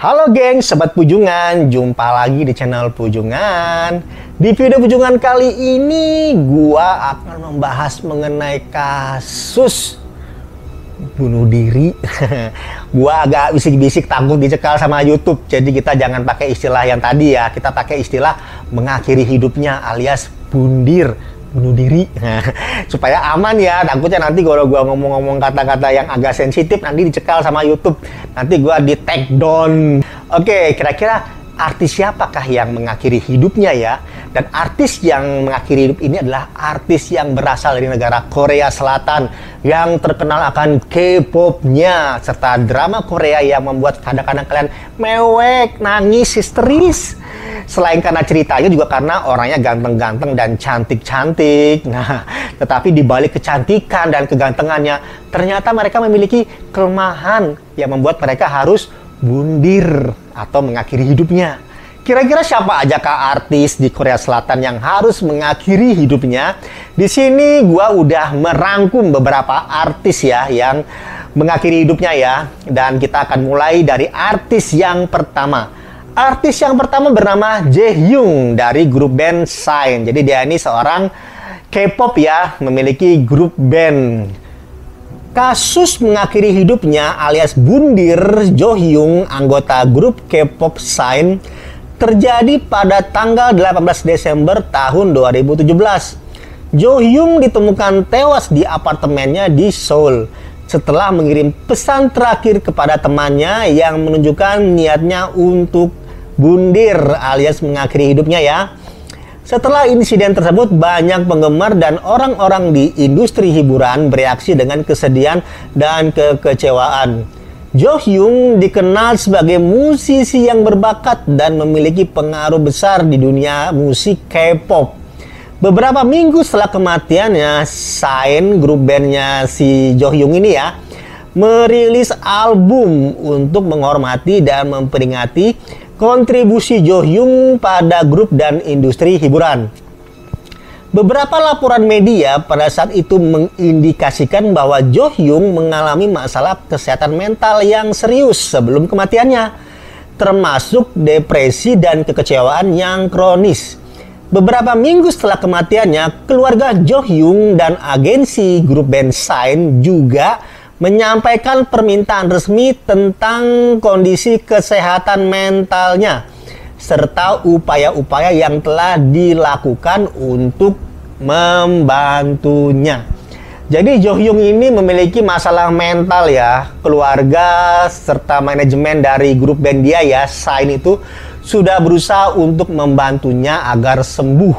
Halo geng, sobat Pujungan, jumpa lagi di channel Pujungan. Di video Pujungan kali ini, gua akan membahas mengenai kasus bunuh diri. Gua agak bisik-bisik takut dicekal sama YouTube, jadi kita jangan pakai istilah yang tadi ya. Kita pakai istilah mengakhiri hidupnya alias bunuh diri. Supaya aman ya, takutnya nanti kalau gua ngomong-ngomong kata-kata yang agak sensitif nanti dicekal sama YouTube, nanti gua di take down. Oke, kira-kira artis siapakah yang mengakhiri hidupnya ya? Dan artis yang mengakhiri hidup ini adalah artis yang berasal dari negara Korea Selatan yang terkenal akan K-pop-nya serta drama Korea yang membuat kadang-kadang kalian mewek, nangis, histeris. Selain karena ceritanya juga karena orangnya ganteng-ganteng dan cantik-cantik. Nah, tetapi dibalik kecantikan dan kegantengannya, ternyata mereka memiliki kelemahan yang membuat mereka harus bundir atau mengakhiri hidupnya. Kira-kira siapa aja kah artis di Korea Selatan yang harus mengakhiri hidupnya? Di sini gua udah merangkum beberapa artis ya yang mengakhiri hidupnya ya. Dan kita akan mulai dari artis yang pertama. Artis yang pertama bernama Jaehyung dari grup band SHINee. Jadi dia ini seorang K-pop ya, memiliki grup band. Kasus mengakhiri hidupnya alias bundir Jaehyung, anggota grup K-pop SHINee, terjadi pada tanggal 18 Desember tahun 2017. Jaehyung ditemukan tewas di apartemennya di Seoul setelah mengirim pesan terakhir kepada temannya yang menunjukkan niatnya untuk bundir alias mengakhiri hidupnya ya. Setelah insiden tersebut, banyak penggemar dan orang-orang di industri hiburan bereaksi dengan kesedihan dan kekecewaan. Jaehyung dikenal sebagai musisi yang berbakat dan memiliki pengaruh besar di dunia musik K-pop. Beberapa minggu setelah kematiannya, SHINee, grup bandnya si Jaehyung ini ya, merilis album untuk menghormati dan memperingati kontribusi Jaehyung pada grup dan industri hiburan. Beberapa laporan media pada saat itu mengindikasikan bahwa Jaehyung mengalami masalah kesehatan mental yang serius sebelum kematiannya, termasuk depresi dan kekecewaan yang kronis. Beberapa minggu setelah kematiannya, keluarga Jaehyung dan agensi grup band SHINee juga menyampaikan permintaan resmi tentang kondisi kesehatan mentalnya serta upaya-upaya yang telah dilakukan untuk membantunya. Jadi Jaehyung ini memiliki masalah mental ya. Keluarga serta manajemen dari grup band dia ya, SHINee itu sudah berusaha untuk membantunya agar sembuh,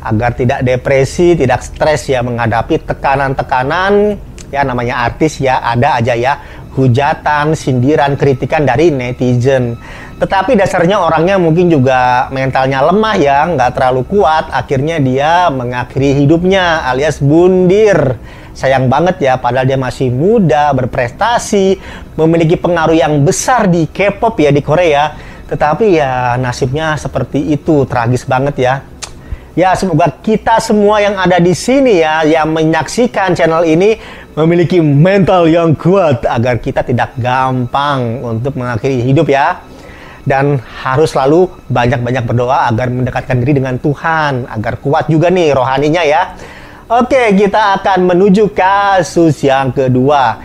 agar tidak depresi, tidak stres ya menghadapi tekanan-tekanan. Ya namanya artis ya, ada aja ya hujatan, sindiran, kritikan dari netizen. Tetapi dasarnya orangnya mungkin juga mentalnya lemah ya, nggak terlalu kuat. Akhirnya dia mengakhiri hidupnya alias bundir. Sayang banget ya, padahal dia masih muda, berprestasi, memiliki pengaruh yang besar di K-pop ya di Korea. Tetapi ya nasibnya seperti itu, tragis banget ya. Ya semoga kita semua yang ada di sini ya, yang menyaksikan channel ini memiliki mental yang kuat agar kita tidak gampang untuk mengakhiri hidup ya. Dan harus selalu banyak-banyak berdoa agar mendekatkan diri dengan Tuhan, agar kuat juga nih rohaninya ya. Oke, kita akan menuju kasus yang kedua.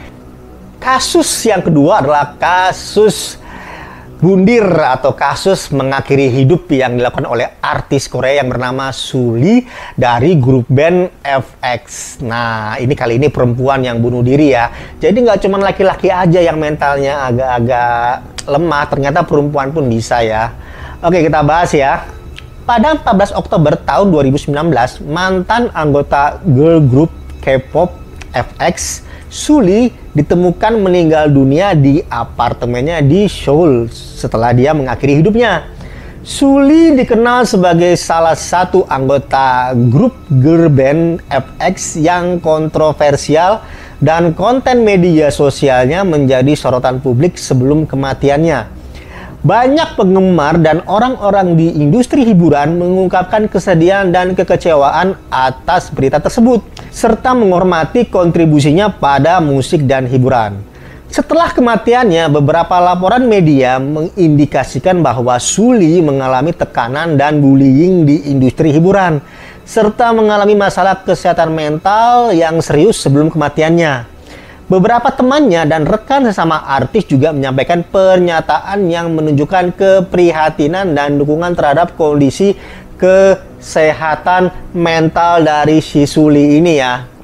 Kasus yang kedua adalah kasus bundir atau kasus mengakhiri hidup yang dilakukan oleh artis Korea yang bernama Sulli dari grup band FX. Nah, kali ini perempuan yang bunuh diri ya. Jadi nggak cuma laki-laki aja yang mentalnya agak-agak lemah, ternyata perempuan pun bisa ya. Oke, kita bahas ya. Pada 14 Oktober tahun 2019, mantan anggota girl group K-pop FX, Sulli ditemukan meninggal dunia di apartemennya di Seoul setelah dia mengakhiri hidupnya. Sulli dikenal sebagai salah satu anggota grup girl band FX yang kontroversial dan konten media sosialnya menjadi sorotan publik sebelum kematiannya. Banyak penggemar dan orang-orang di industri hiburan mengungkapkan kesedihan dan kekecewaan atas berita tersebut, serta menghormati kontribusinya pada musik dan hiburan. Setelah kematiannya, beberapa laporan media mengindikasikan bahwa Suli mengalami tekanan dan bullying di industri hiburan, serta mengalami masalah kesehatan mental yang serius sebelum kematiannya. Beberapa temannya dan rekan sesama artis juga menyampaikan pernyataan yang menunjukkan keprihatinan dan dukungan terhadap kondisi kesehatan mental dari si Suli ini ya.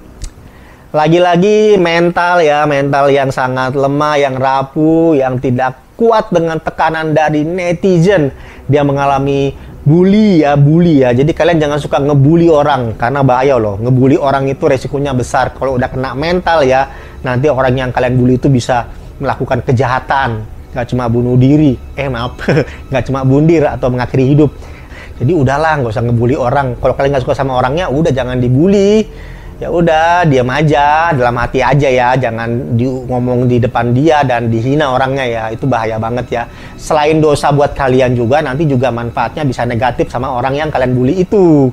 Lagi-lagi mental ya, mental yang sangat lemah, yang rapuh, yang tidak kuat dengan tekanan dari netizen. Dia mengalami bully ya. Jadi kalian jangan suka ngebully orang, karena bahaya loh. Ngebully orang itu resikonya besar. Kalau udah kena mental ya, nanti orang yang kalian bully itu bisa melakukan kejahatan. Nggak cuma bunuh diri, nggak cuma bundir atau mengakhiri hidup. Jadi udahlah, nggak usah ngebully orang. Kalau kalian nggak suka sama orangnya, udah jangan dibully. Ya udah, diam aja, dalam hati aja ya, jangan ngomong di depan dia dan dihina orangnya ya, itu bahaya banget ya. Selain dosa buat kalian juga, nanti juga manfaatnya bisa negatif sama orang yang kalian bully itu.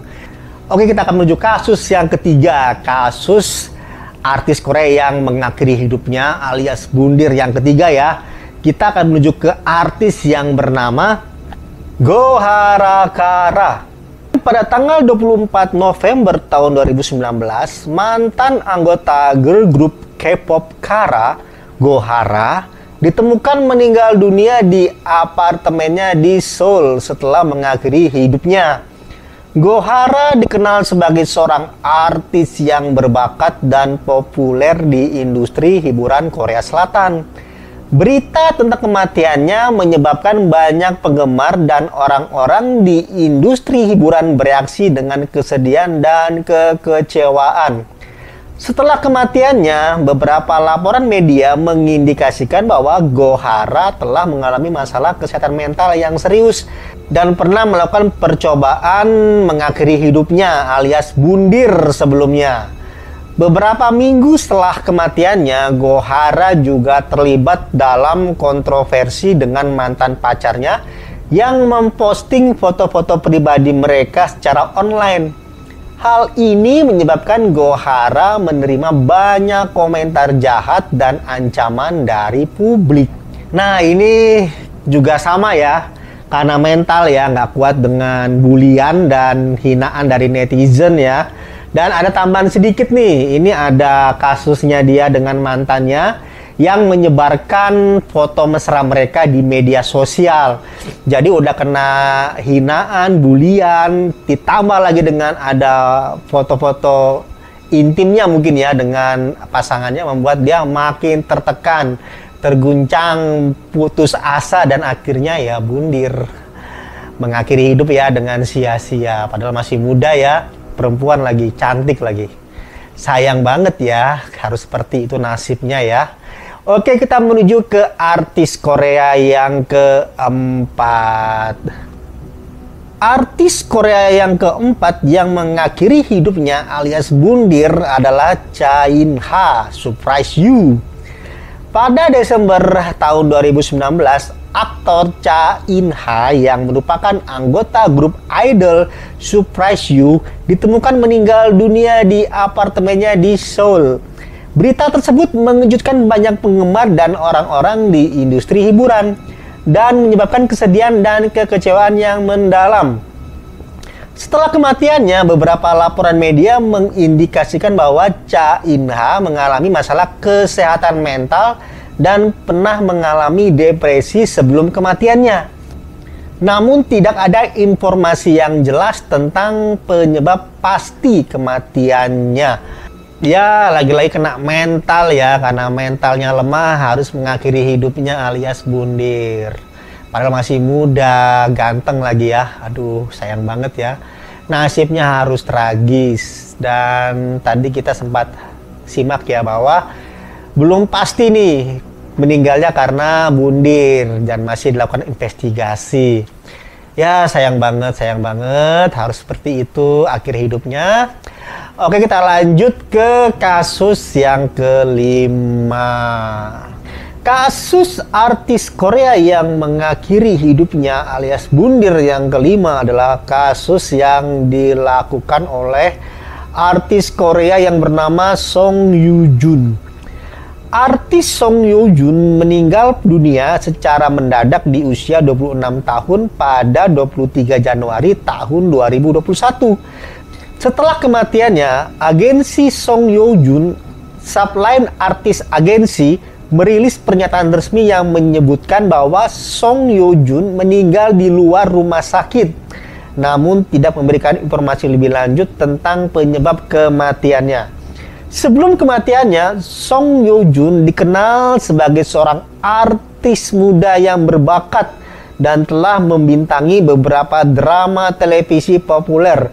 Oke, kita akan menuju kasus yang ketiga, kasus artis Korea yang mengakhiri hidupnya alias bundir yang ketiga ya. Kita akan menuju ke artis yang bernama Go Hara Kara. Pada tanggal 24 November tahun 2019, mantan anggota girl group K-pop Kara, Go Hara, ditemukan meninggal dunia di apartemennya di Seoul setelah mengakhiri hidupnya. Go Hara dikenal sebagai seorang artis yang berbakat dan populer di industri hiburan Korea Selatan. Berita tentang kematiannya menyebabkan banyak penggemar dan orang-orang di industri hiburan bereaksi dengan kesedihan dan kekecewaan. Setelah kematiannya, beberapa laporan media mengindikasikan bahwa Go Hara telah mengalami masalah kesehatan mental yang serius dan pernah melakukan percobaan mengakhiri hidupnya alias bundir sebelumnya. Beberapa minggu setelah kematiannya, Go Hara juga terlibat dalam kontroversi dengan mantan pacarnya yang memposting foto-foto pribadi mereka secara online. Hal ini menyebabkan Go Hara menerima banyak komentar jahat dan ancaman dari publik. Nah, ini juga sama ya, karena mental ya, nggak kuat dengan bulian dan hinaan dari netizen ya. Dan ada tambahan sedikit nih, ini ada kasusnya dia dengan mantannya yang menyebarkan foto mesra mereka di media sosial. Jadi udah kena hinaan, bulian, ditambah lagi dengan ada foto-foto intimnya mungkin ya dengan pasangannya, membuat dia makin tertekan, terguncang, putus asa, dan akhirnya ya bundir. Mengakhiri hidup ya dengan sia-sia, padahal masih muda ya. Perempuan lagi, cantik lagi. Sayang banget ya, harus seperti itu nasibnya ya. Oke, kita menuju ke artis Korea yang keempat. Artis Korea yang keempat yang mengakhiri hidupnya alias bundir adalah Cha In-ha, Surprise You. Pada Desember tahun 2019, aktor Cha In-ha yang merupakan anggota grup idol Surprise You ditemukan meninggal dunia di apartemennya di Seoul. Berita tersebut mengejutkan banyak penggemar dan orang-orang di industri hiburan dan menyebabkan kesedihan dan kekecewaan yang mendalam. Setelah kematiannya, beberapa laporan media mengindikasikan bahwa Cha In-ha mengalami masalah kesehatan mental dan pernah mengalami depresi sebelum kematiannya. Namun tidak ada informasi yang jelas tentang penyebab pasti kematiannya. Ya, lagi-lagi kena mental ya, karena mentalnya lemah harus mengakhiri hidupnya alias bundir. Padahal masih muda, ganteng lagi ya. Aduh, sayang banget ya. Nasibnya harus tragis. Dan tadi kita sempat simak ya bahwa belum pasti nih meninggalnya karena bundir dan masih dilakukan investigasi. Ya, sayang banget harus seperti itu akhir hidupnya. Oke, kita lanjut ke kasus yang kelima. Kasus artis Korea yang mengakhiri hidupnya alias bundir yang kelima adalah kasus yang dilakukan oleh artis Korea yang bernama Song Yoo Jun. Artis Song Hyo Jun meninggal dunia secara mendadak di usia 26 tahun pada 23 Januari tahun 2021. Setelah kematiannya, agensi Song Hyo Jun, Subline Artist Agency, merilis pernyataan resmi yang menyebutkan bahwa Song Hyo Jun meninggal di luar rumah sakit, namun tidak memberikan informasi lebih lanjut tentang penyebab kematiannya. Sebelum kematiannya, Song Hyo Jun dikenal sebagai seorang artis muda yang berbakat dan telah membintangi beberapa drama televisi populer,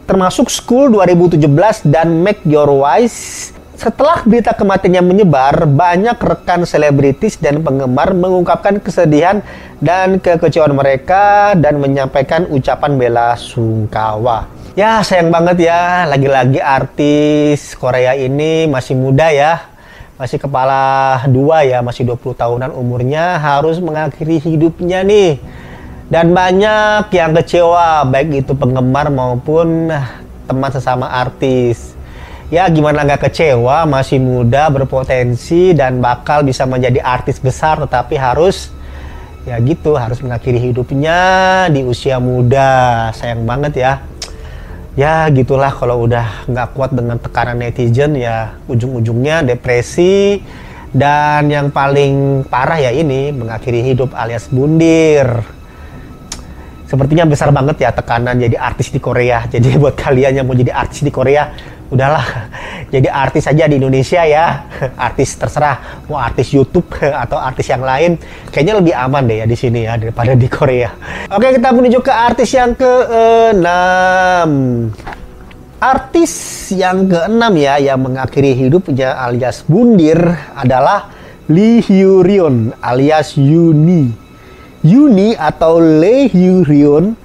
termasuk School 2017 dan Make Your Wish. Setelah berita kematiannya menyebar, banyak rekan selebritis dan penggemar mengungkapkan kesedihan dan kekecewaan mereka dan menyampaikan ucapan bela sungkawa. Ya, sayang banget ya, lagi-lagi artis Korea ini masih muda ya, masih kepala dua ya, masih 20 tahunan umurnya, harus mengakhiri hidupnya nih. Dan banyak yang kecewa, baik itu penggemar maupun teman sesama artis. Ya, gimana nggak kecewa, masih muda, berpotensi, dan bakal bisa menjadi artis besar, tetapi harus, ya gitu, harus mengakhiri hidupnya di usia muda. Sayang banget ya. Ya gitulah, kalau udah nggak kuat dengan tekanan netizen ya ujung-ujungnya depresi, dan yang paling parah ya ini mengakhiri hidup alias bundir. Sepertinya besar banget ya tekanan jadi artis di Korea. Jadi buat kalian yang mau jadi artis di Korea, udahlah jadi artis aja di Indonesia ya. Artis terserah, mau artis YouTube atau artis yang lain, kayaknya lebih aman deh ya di sini ya daripada di Korea. Oke, kita menuju ke artis yang ke-6. Artis yang ke-6 ya yang mengakhiri hidupnya alias bundir adalah Lee Hyo-ryun alias Yooni. Yooni atau Lee Hyo-ryun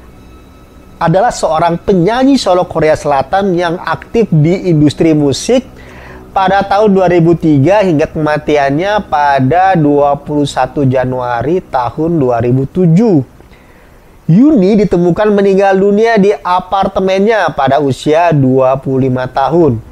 adalah seorang penyanyi solo Korea Selatan yang aktif di industri musik pada tahun 2003 hingga kematiannya pada 21 Januari tahun 2007. Yooni ditemukan meninggal dunia di apartemennya pada usia 25 tahun.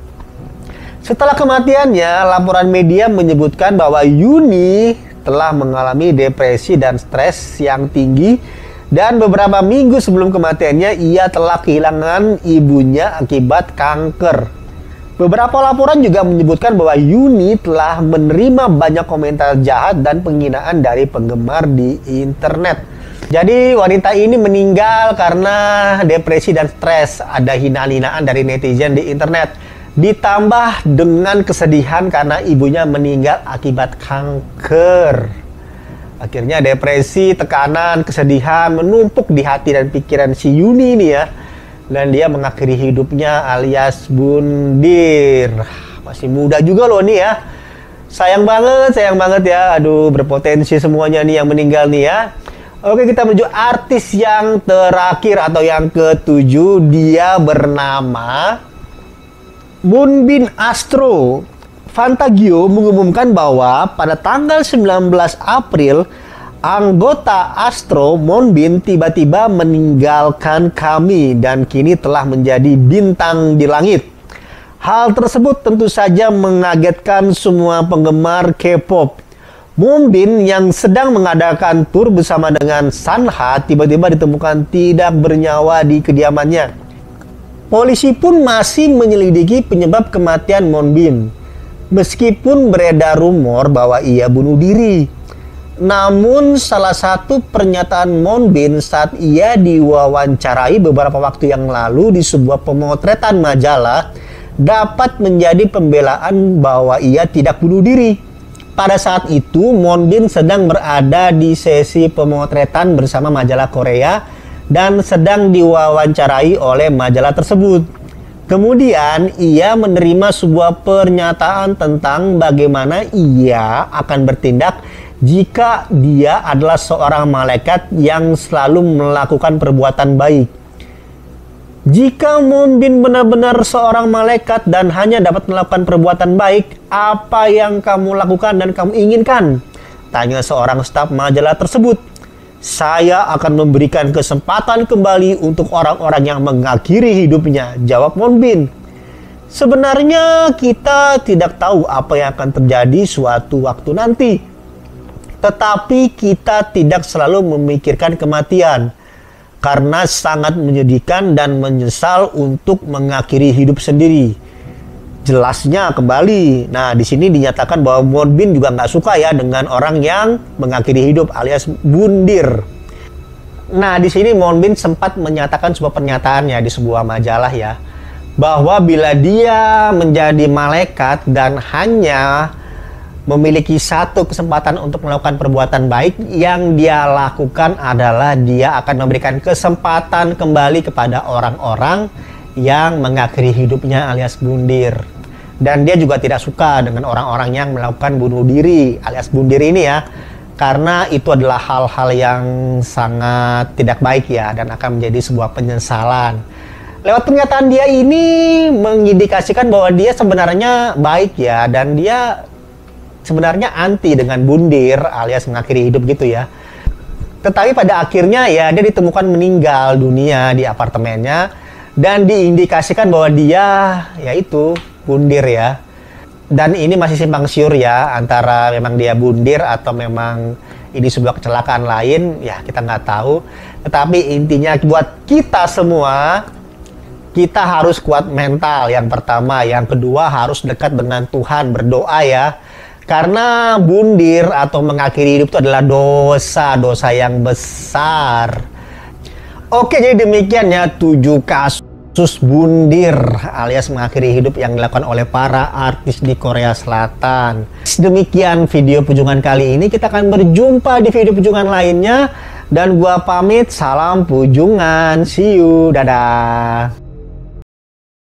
Setelah kematiannya, laporan media menyebutkan bahwa Yooni telah mengalami depresi dan stres yang tinggi, dan beberapa minggu sebelum kematiannya ia telah kehilangan ibunya akibat kanker. Beberapa laporan juga menyebutkan bahwa Yooni telah menerima banyak komentar jahat dan penghinaan dari penggemar di internet. Jadi wanita ini meninggal karena depresi dan stres, ada hina-hinaan dari netizen di internet, ditambah dengan kesedihan karena ibunya meninggal akibat kanker. Akhirnya depresi, tekanan, kesedihan menumpuk di hati dan pikiran si Yooni ini ya. Dan dia mengakhiri hidupnya alias bundir. Masih muda juga loh nih ya. Sayang banget ya. Aduh, berpotensi semuanya nih yang meninggal nih ya. Oke, kita menuju artis yang terakhir atau yang ke-7. Dia bernama Moonbin Astro. Fantagio mengumumkan bahwa pada tanggal 19 April, anggota Astro Moonbin tiba-tiba meninggalkan kami dan kini telah menjadi bintang di langit. Hal tersebut tentu saja mengagetkan semua penggemar K-pop. Moonbin yang sedang mengadakan tur bersama dengan Sanha tiba-tiba ditemukan tidak bernyawa di kediamannya. Polisi pun masih menyelidiki penyebab kematian Moonbin, meskipun beredar rumor bahwa ia bunuh diri. Namun salah satu pernyataan Moonbin saat ia diwawancarai beberapa waktu yang lalu di sebuah pemotretan majalah dapat menjadi pembelaan bahwa ia tidak bunuh diri. Pada saat itu Moonbin sedang berada di sesi pemotretan bersama majalah Korea dan sedang diwawancarai oleh majalah tersebut. Kemudian ia menerima sebuah pernyataan tentang bagaimana ia akan bertindak jika dia adalah seorang malaikat yang selalu melakukan perbuatan baik. Jika Moonbin benar-benar seorang malaikat dan hanya dapat melakukan perbuatan baik, apa yang kamu lakukan dan kamu inginkan? Tanya seorang staf majalah tersebut. Saya akan memberikan kesempatan kembali untuk orang-orang yang mengakhiri hidupnya, jawab Moonbin. Sebenarnya kita tidak tahu apa yang akan terjadi suatu waktu nanti. Tetapi kita tidak selalu memikirkan kematian. Karena sangat menyedihkan dan menyesal untuk mengakhiri hidup sendiri. Jelasnya kembali. Nah, di sini dinyatakan bahwa Moonbin juga nggak suka ya dengan orang yang mengakhiri hidup alias bundir. Nah, di sini Moonbin sempat menyatakan sebuah pernyataan ya di sebuah majalah ya, bahwa bila dia menjadi malaikat dan hanya memiliki satu kesempatan untuk melakukan perbuatan baik, yang dia lakukan adalah dia akan memberikan kesempatan kembali kepada orang-orang yang mengakhiri hidupnya alias bundir. Dan dia juga tidak suka dengan orang-orang yang melakukan bunuh diri alias bundir ini ya, karena itu adalah hal-hal yang sangat tidak baik ya, dan akan menjadi sebuah penyesalan. Lewat pernyataan dia ini mengindikasikan bahwa dia sebenarnya baik ya, dan dia sebenarnya anti dengan bundir alias mengakhiri hidup gitu ya. Tetapi pada akhirnya ya dia ditemukan meninggal dunia di apartemennya, dan diindikasikan bahwa dia yaitu bundir ya. Dan ini masih simpang siur ya, antara memang dia bundir atau memang ini sebuah kecelakaan lain ya, kita nggak tahu. Tetapi intinya buat kita semua, kita harus kuat mental yang pertama. Yang kedua harus dekat dengan Tuhan, berdoa ya. Karena bundir atau mengakhiri hidup itu adalah dosa yang besar. Oke, jadi demikian ya 7 kasus bundir alias mengakhiri hidup yang dilakukan oleh para artis di Korea Selatan. Demikian video Pujungan kali ini. Kita akan berjumpa di video Pujungan lainnya. Dan gua pamit, salam Pujungan. See you, dadah.